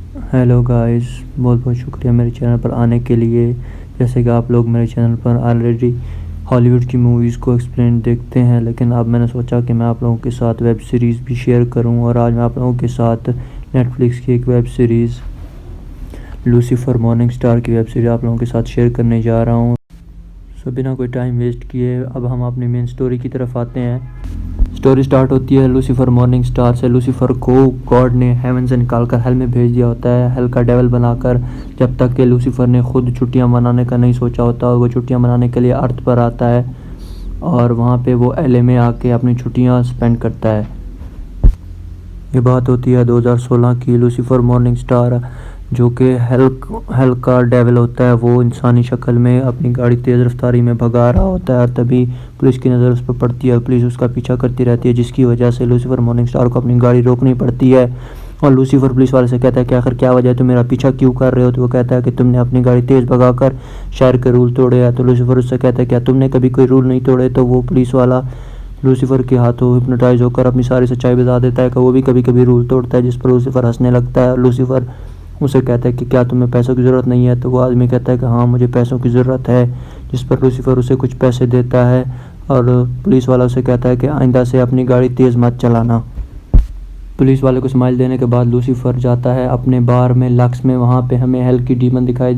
Hello guys, बहुत बहुत शुक्रिया मेरे चैनल पर आने के लिए। जैसे कि आप लोग मेरे चैनल पर ऑलरेडी हॉलीवुड की मूवीज़ को एक्सप्लेन देखते हैं, लेकिन अब मैंने सोचा कि मैं आप लोगों के साथ वेब सीरीज़ भी शेयर करूं। और आज मैं आप लोगों के साथ नेटफ्लिक्स की एक web series Lucifer morning star की वेब सीरीज़ आप लोगों के साथ शेयर करने जा रहा हूं। सो बिना कोई टाइम वेस्ट किए अब हम अपनी मेन स्टोरी की तरफ आते हैं। स्टोरी स्टार्ट होती है लूसीफर मॉर्निंग स्टार से। लूसीफर को गॉड ने हेवन से निकालकर हेल में भेज दिया होता है, हेल का डेविल बनाकर, जब तक कि लूसीफर ने खुद छुट्टियां मनाने का नहीं सोचा होता। और वो छुट्टियां मनाने के लिए अर्थ पर आता है और वहाँ पे वो एलए में आके अपनी छुट्टियां स्पेंड करता है। ये बात होती है 2016 की। लूसीफर मॉर्निंग स्टार जो कि हेल का डेविल होता है, वो इंसानी शक्ल में अपनी गाड़ी तेज़ रफ्तारी में भगा रहा होता है और तभी पुलिस की नज़र उस पर पड़ती है। पुलिस उसका पीछा करती रहती है, जिसकी वजह से लूसीफर मॉर्निंग स्टार को अपनी गाड़ी रोकनी पड़ती है। और लूसीफर पुलिस वाले से कहता है कि आखिर क्या वजह है, तुम मेरा पीछा क्यों कर रहे हो? तो वो कहता है कि तुमने अपनी गाड़ी तेज़ भगाकर शहर के रूल तोड़े हैं। तो लूसीफर उससे कहता है क्या तुमने कभी कोई रूल नहीं तोड़े? तो वो पुलिस वाला लूसीफर के हाथों हिप्नोटाइज होकर अपनी सारी सच्चाई बता देता है कि वो भी कभी कभी रूल तोड़ता है, जिस पर लूसीफर हंसने लगता है। लूसीफर उसे कहता है कि क्या तुम्हें पैसों की ज़रूरत नहीं है? तो वो आदमी कहता है कि हाँ, मुझे पैसों की ज़रूरत है, जिस पर लूसीफर उसे कुछ पैसे देता है। और पुलिस वाला उसे कहता है कि आइंदा से अपनी गाड़ी तेज़ मत चलाना। पुलिस वाले को स्माइल देने के बाद लूसीफर जाता है अपने बार में, लक्स में। वहाँ पे हमें हेल की डीमन दिखाई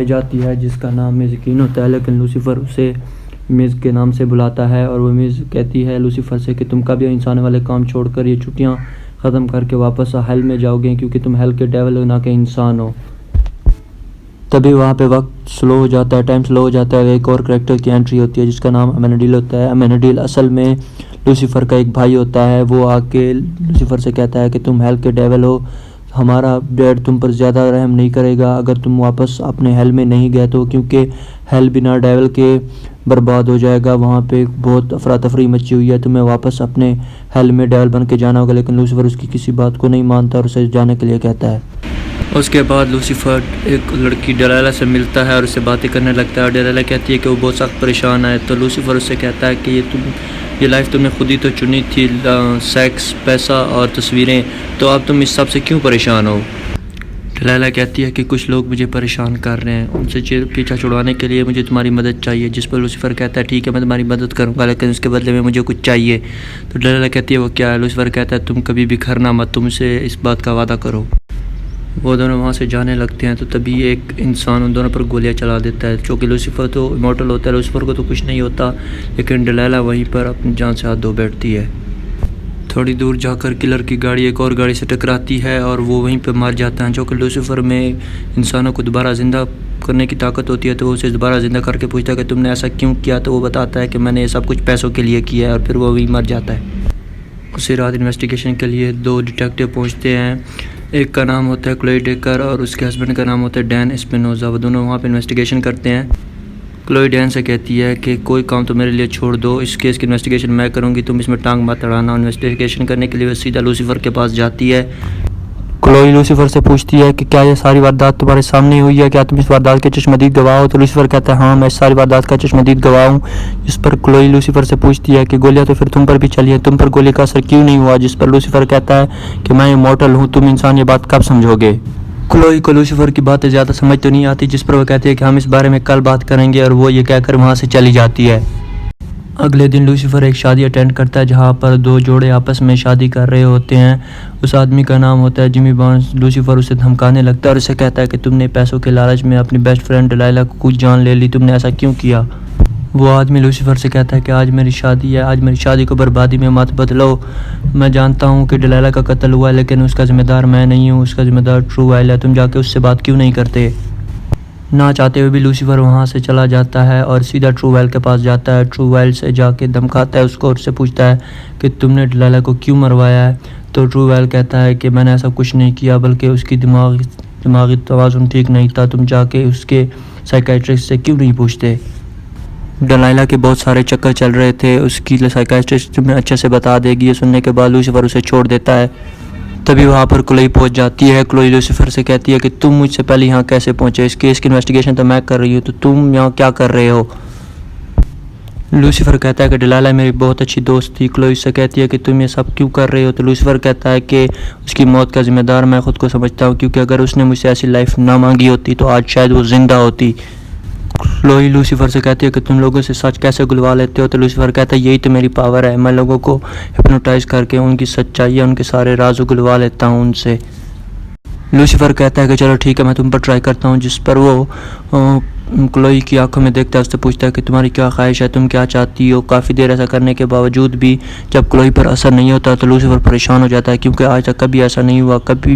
जाती है जिसका नाम मिस यकीन होता है, लेकिन लूसीफर उसे मिस के नाम से बुलाता है। और वो मिस कहती है लूसीफर से कि तुम कभी इंसान वाले काम छोड़कर ये छुट्टियाँ ख़त्म करके वापस हेल में जाओगे, क्योंकि तुम हेल के डेविल हो, ना के इंसान हो। तभी वहाँ पे वक्त स्लो हो जाता है, टाइम स्लो हो जाता है। एक और करेक्टर की एंट्री होती है जिसका नाम अमेनेडिल होता है। अमेनेडिल असल में लूसीफर का एक भाई होता है। वो आके लूसीफर से कहता है कि तुम हेल के डेविल हो, हमारा डैड तुम पर ज़्यादा रहम नहीं करेगा अगर तुम वापस अपने हेल में नहीं गए तो, क्योंकि हेल बिना डेविल के बर्बाद हो जाएगा। वहाँ पे बहुत अफरा तफरी मची हुई है, तुम्हें वापस अपने हेल में डेविल बन के जाना होगा। लेकिन लूसीफर उसकी किसी बात को नहीं मानता और उसे जाने के लिए कहता है। उसके बाद लूसीफर एक लड़की डेलाइला से मिलता है और उससे बातें करने लगता है। डेलाइला कहती है कि वो बहुत सख्त परेशान है। तो लूसीफर उससे कहता है कि ये लाइफ तुमने खुद ही तो चुनी थी, सेक्स, पैसा और तस्वीरें, तो अब तुम इस सब से क्यों परेशान हो? डेलाइला कहती है कि कुछ लोग मुझे परेशान कर रहे हैं, उनसे पीछा छुड़वाने के लिए मुझे तुम्हारी मदद चाहिए। जिस पर लूसीफर कहता है ठीक है, मैं तुम्हारी मदद करूंगा, लेकिन उसके बदले में मुझे कुछ चाहिए। तो डेलाइला कहती है वो क्या है? लूसीफर कहता है तुम कभी बिखरना मत, तुमसे इस बात का वादा करो। वो दोनों वहाँ से जाने लगते हैं तो तभी एक इंसान उन दोनों पर गोलियां चला देता है। चूँकि लूसीफर तो इमॉर्टल होता है, लूसीफर को तो कुछ नहीं होता, लेकिन डेलाइला वहीं पर अपनी जान से हाथ धो बैठती है। थोड़ी दूर जाकर किलर की गाड़ी एक और गाड़ी से टकराती है और वो वहीं पर मर जाता है। चूँकि लूसीफर में इंसानों को दोबारा ज़िंदा करने की ताकत होती है, तो वो उसे दोबारा ज़िंदा करके पूछता है कि तुमने ऐसा क्यों किया? तो वो बताता है कि मैंने ये सब कुछ पैसों के लिए किया है, और फिर वो वहीं मर जाता है। उसी रात इन्वेस्टिगेशन के लिए दो डिटेक्टिव पहुँचते हैं। एक का नाम होता है क्लोई डेकर और उसके हस्बैंड का नाम होता है डैन एस्पिनोजा। वो दोनों वहाँ पे इन्वेस्टिगेशन करते हैं। क्लोई डैन से कहती है कि कोई काम तो मेरे लिए छोड़ दो, इस केस की इन्वेस्टिगेशन मैं करूँगी, तुम इसमें टांग मत अड़ाना। इन्वेस्टिगेशन करने के लिए वो सीधा लूसीफर के पास जाती है। क्लोई लूसीफर से पूछती है कि क्या ये सारी वारदात तुम्हारे सामने हुई है, क्या तुम इस वारदात के चश्मदीद गवाह हो? तो लूसीफर कहता है हाँ, मैं इस सारी वारदात का चश्मदीद गवाह हूँ। जिस पर क्लोई लूसीफर से पूछती है कि गोलियाँ तो फिर तुम पर भी चली है, तुम पर गोली का असर क्यों नहीं हुआ? जिस पर लूसीफर कहता है कि मैं इमॉर्टल हूँ, तुम इंसान ये बात कब समझोगे? क्लोई को लूसीफर की बातें ज़्यादा समझ तो नहीं आती, जिस पर वो कहती है कि हम इस बारे में कल बात करेंगे, और वो ये कहकर वहाँ से चली जाती है। अगले दिन लूसीफर एक शादी अटेंड करता है जहाँ पर दो जोड़े आपस में शादी कर रहे होते हैं। उस आदमी का नाम होता है जिमी बॉन्स। लूसीफर उसे धमकाने लगता है और उसे कहता है कि तुमने पैसों के लालच में अपनी बेस्ट फ्रेंड डेलाइला को कुछ जान ले ली, तुमने ऐसा क्यों किया? वो आदमी लूसीफर से कहता है कि आज मेरी शादी है, आज मेरी शादी को बर्बादी में मत बदलो। मैं जानता हूँ कि डेलाइला का कत्ल हुआ है, लेकिन उसका ज़िम्मेदार मैं नहीं हूँ, उसका ज़िम्मेदार ट्रूवेल है। तुम जाके उससे बात क्यों नहीं करते? ना चाहते हुए भी लूसीफर वहाँ से चला जाता है और सीधा ट्रूवेल के पास जाता है। ट्रूवेल से जाके धमकाता है उसको और उससे पूछता है कि तुमने डेलाइला को क्यों मरवाया है? तो ट्रूवेल कहता है कि मैंने ऐसा कुछ नहीं किया, बल्कि उसकी दिमागी तवाज़ुन ठीक नहीं था। तुम जाके उसके साइकेट्रिस्ट से क्यों नहीं पूछते? डेलाइला के बहुत सारे चक्कर चल रहे थे, उसकी साइकेट्रिस्ट तुम्हें अच्छे से बता देगी। ये सुनने के बाद लूसीफर उसे छोड़ देता है। तभी वहाँ पर क्लोई पहुँच जाती है। क्लोई लूसीफर से कहती है कि तुम मुझसे पहले यहाँ कैसे पहुँचे? इस केस की इन्वेस्टिगेशन तो मैं कर रही हूँ, तो तुम यहाँ क्या कर रहे हो? लूसीफर कहता है कि डिलाला मेरी बहुत अच्छी दोस्त थी। क्लोई से कहती है कि तुम ये सब क्यों कर रहे हो? तो लूसीफर कहता है कि उसकी मौत का जिम्मेदार मैं खुद को समझता हूँ, क्योंकि अगर उसने मुझसे ऐसी लाइफ ना मांगी होती तो आज शायद वो जिंदा होती। क्लोई लूसीफर से कहती है कि तुम लोगों से सच कैसे गुलवा लेते हो? तो लूसीफर कहता है यही तो मेरी पावर है, मैं लोगों को हिप्नोटाइज करके उनकी सच्चाई या उनके सारे राज गुलवा लेता हूँ उनसे। लूसीफर कहता है कि चलो ठीक है, मैं तुम पर ट्राई करता हूँ। जिस पर वो क्लोई की आंखों में देखता है, उससे पूछता है कि तुम्हारी क्या ख्वाहिश है, तुम क्या चाहती हो? काफ़ी देर ऐसा करने के बावजूद भी जब क्लोई पर असर नहीं होता तो लूसीफर परेशान हो जाता है, क्योंकि आज तक कभी ऐसा नहीं हुआ। कभी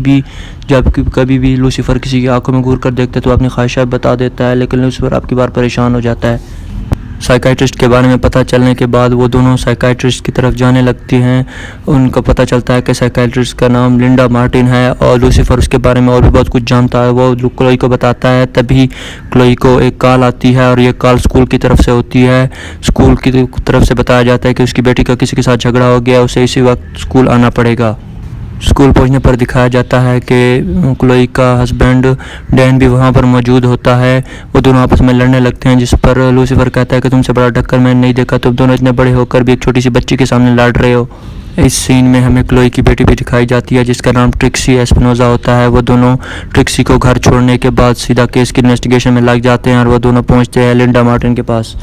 भी लूसीफर किसी की आंखों में घूर कर देखता है तो अपनी ख्वाहिशात बता देता है, लेकिन लूसीफर आपकी बार परेशान हो जाता है। साइकाइट्रिस्ट के बारे में पता चलने के बाद वो दोनों साइकाइट्रिस्ट की तरफ जाने लगती हैं। उनको पता चलता है कि साइकाइट्रिस्ट का नाम लिंडा मार्टिन है और लूसीफर उसके बारे में और भी बहुत कुछ जानता है। वो क्लोई को बताता है, तभी क्लोई को एक कॉल आती है और ये कॉल स्कूल की तरफ से होती है। स्कूल की तरफ से बताया जाता है कि उसकी बेटी का किसी के साथ झगड़ा हो गया, उसे इसी वक्त स्कूल आना पड़ेगा। स्कूल पहुंचने पर दिखाया जाता है कि क्लोई का हस्बैंड डैन भी वहां पर मौजूद होता है। वो दोनों आपस में लड़ने लगते हैं, जिस पर लूसीफर कहता है कि तुमसे बड़ा टक्कर मैंने नहीं देखा, तुम दोनों इतने बड़े होकर भी एक छोटी सी बच्ची के सामने लड़ रहे हो। इस सीन में हमें क्लोई की बेटी भी दिखाई जाती है, जिसका नाम ट्रिक्सी एस्पिनोजा होता है। वो दोनों ट्रिक्सी को घर छोड़ने के बाद सीधा केस की इन्वेस्टिगेशन में लग जाते हैं और वो दोनों पहुंचते हैं लिंडा मार्टिन के पास।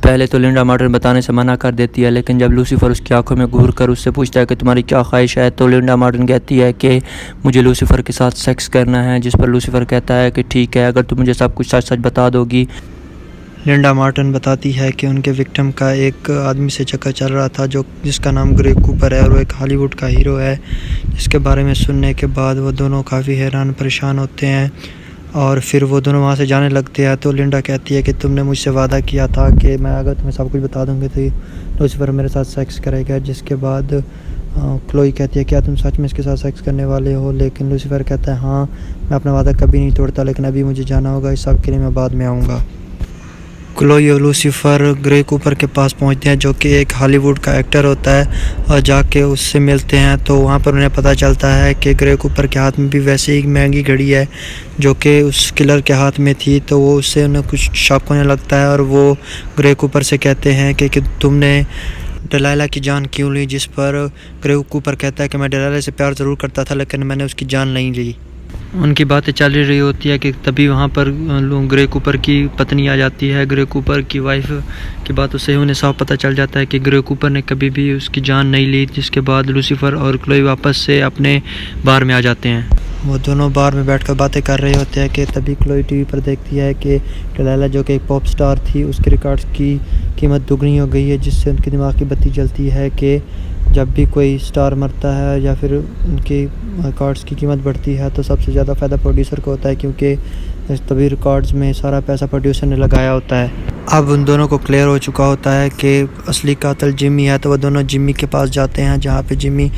पहले तो लिंडा मार्टिन बताने से मना कर देती है, लेकिन जब लूसीफर उसकी आंखों में घूर कर उससे पूछता है कि तुम्हारी क्या ख्वाहिश है, तो लिंडा मार्टिन कहती है कि मुझे लूसीफर के साथ सेक्स करना है। जिस पर लूसीफर कहता है कि ठीक है, अगर तुम मुझे सब कुछ सच सच बता दोगी। लिंडा मार्टिन बताती है कि उनके विक्टिम का एक आदमी से चक्कर चल रहा था जिसका नाम ग्रे कूपर है और वो एक हॉलीवुड का हीरो है। जिसके बारे में सुनने के बाद वो दोनों काफ़ी हैरान परेशान होते हैं और फिर वो दोनों वहाँ से जाने लगते हैं। तो लिंडा कहती है कि तुमने मुझसे वादा किया था कि मैं अगर तुम्हें सब कुछ बता दूँगी तो लूसीफर मेरे साथ सेक्स करेगा। जिसके बाद क्लोई कहती है क्या तुम सच में इसके साथ सेक्स करने वाले हो? लेकिन लूसीफर कहता है हाँ, मैं अपना वादा कभी नहीं तोड़ता, लेकिन अभी मुझे जाना होगा, इस सब के लिए मैं बाद में आऊँगा। क्लोई और लूसीफर ग्रे कूपर के पास पहुंचते हैं, जो कि एक हॉलीवुड का एक्टर होता है, और जाके उससे मिलते हैं। तो वहां पर उन्हें पता चलता है कि ग्रे कूपर के हाथ में भी वैसे ही महंगी घड़ी है जो कि उस किलर के हाथ में थी। तो वो उससे उन्हें कुछ शक होने लगता है और वो ग्रे कूपर से कहते हैं कि तुमने डिलाला की जान क्यों ली? जिस पर ग्रे कूपर कहता है कि मैं डिलाला से प्यार ज़रूर करता था, लेकिन मैंने उसकी जान नहीं ली। उनकी बातें चल रही होती है कि तभी वहाँ पर ग्रे कूपर की पत्नी आ जाती है। ग्रे कूपर की वाइफ की बातों से उन्हें साफ पता चल जाता है कि ग्रे कूपर ने कभी भी उसकी जान नहीं ली। जिसके बाद लूसीफर और क्लोई वापस से अपने बार में आ जाते हैं। वो दोनों बार में बैठकर बातें कर रहे होते हैं कि तभी क्लोई टीवी पर देखती है कि डिलाला जो कि एक पॉप स्टार थी, उसके रिकॉर्ड्स की कीमत दुगनी हो गई है। जिससे उनके दिमाग की बत्ती जलती है कि जब भी कोई स्टार मरता है या फिर उनकी रिकॉर्ड्स की कीमत बढ़ती है तो सबसे ज़्यादा फ़ायदा प्रोड्यूसर को होता है, क्योंकि तभी रिकॉर्ड्स में सारा पैसा प्रोड्यूसर ने लगाया होता है। अब उन दोनों को क्लियर हो चुका होता है कि असली कातिल जिम्मी है। तो वो दोनों जिम्मी के पास जाते हैं, जहाँ पे जिम्मी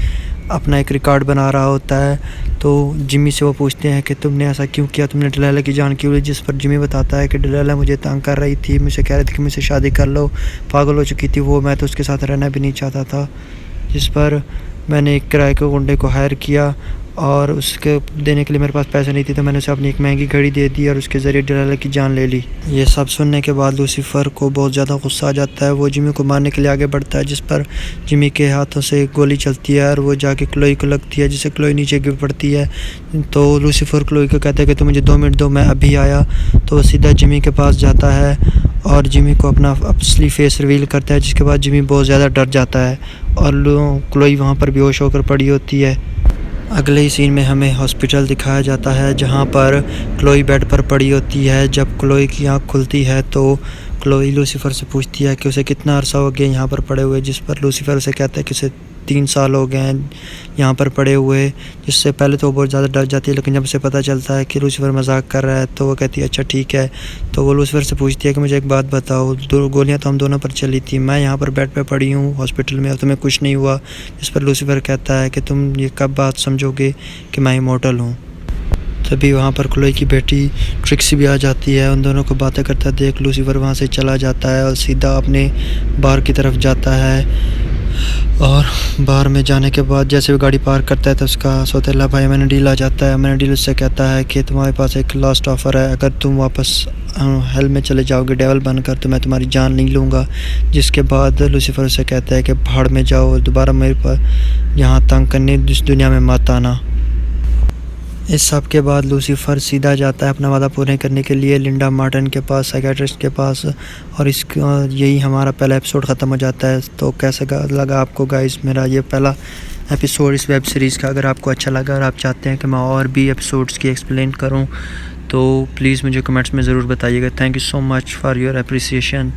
अपना एक रिकॉर्ड बना रहा होता है। तो जिम्मी से वो पूछते हैं कि तुमने ऐसा क्यों किया, तुमने डिलाला की जान क्यों ली? जिस पर जिम्मी बताता है कि डिलाला मुझे तंग कर रही थी, मुझे कह रही थी कि मुझसे शादी कर लो, पागल हो चुकी थी वो, मैं तो उसके साथ रहना भी नहीं चाहता था। जिस पर मैंने एक किराए के गुंडे को हायर किया और उसके देने के लिए मेरे पास पैसे नहीं थे, तो मैंने उसे अपनी एक महंगी घड़ी दे दी और उसके ज़रिए डिलाला की जान ले ली। ये सब सुनने के बाद लूसीफर को बहुत ज़्यादा गुस्सा आ जाता है। वो जिम्मी को मारने के लिए आगे बढ़ता है, जिस पर जिम्मी के हाथों से एक गोली चलती है और वो जाके क्लोई को लगती है, जिससे क्लोई नीचे गिर पड़ती है। तो लूसीफर क्लोई को कहता है कि तुम मुझे 2 मिनट दो, मैं अभी आया। तो वो सीधा जिम्मी के पास जाता है और जिम्मी को अपना असली फेस रिवील करता है। जिसके बाद जिम्मी बहुत ज़्यादा डर जाता है और क्लोई वहाँ पर बेहोश होकर पड़ी होती है। अगले ही सीन में हमें हॉस्पिटल दिखाया जाता है, जहाँ पर क्लोई बेड पर पड़ी होती है। जब क्लोई की आँख खुलती है तो क्लोई लूसीफर से पूछती है कि उसे कितना अरसा हो गया यहाँ पर पड़े हुए। जिस पर लूसीफर उसे कहता है कि उसे 3 साल हो गए हैं यहाँ पर पड़े हुए। जिससे पहले तो वो बहुत ज़्यादा डर जाती है, लेकिन जब उसे पता चलता है कि लूसीफर मजाक कर रहा है तो वो कहती है अच्छा ठीक है। तो वो लूसीफर से पूछती है कि मुझे एक बात बताओ, 2 गोलियाँ तो हम दोनों पर चली थी, मैं यहाँ पर बेड पे पड़ी हूँ हॉस्पिटल में और तुम्हें कुछ नहीं हुआ। जिस पर लूसीफर कहता है कि तुम ये कब बात समझोगे कि मैं इमॉर्टल हूँ। तभी वहाँ पर क्लोई की बेटी ट्रिक्सी भी आ जाती है। उन दोनों को बातें करता देख लूसीफर वहाँ से चला जाता है और सीधा अपने बार की तरफ जाता है। और बार में जाने के बाद जैसे वो गाड़ी पार्क करता है तो उसका सौतेला भाई मैनेडील आ जाता है। मैनेडील उससे कहता है कि तुम्हारे पास एक लास्ट ऑफ़र है, अगर तुम वापस हेल में चले जाओगे डेवल बनकर तो मैं तुम्हारी जान नहीं लूँगा। जिसके बाद लूसीफर उसे कहता है कि भाड़ में जाओ और दोबारा मेरे पर यहाँ तंग करने इस दुनिया में मत आना। इस सब के बाद लूसीफर सीधा जाता है अपना वादा पूरे करने के लिए लिंडा मार्टिन के पास, साइकियाट्रिस्ट के पास, और यही हमारा पहला एपिसोड ख़त्म हो जाता है। तो कैसा लगा आपको गाइस मेरा ये पहला एपिसोड इस वेब सीरीज़ का? अगर आपको अच्छा लगा और आप चाहते हैं कि मैं और भी एपिसोड्स की एक्सप्लेन करूं तो प्लीज़ मुझे कमेंट्स में ज़रूर बताइएगा। Thank you so much for your appreciation.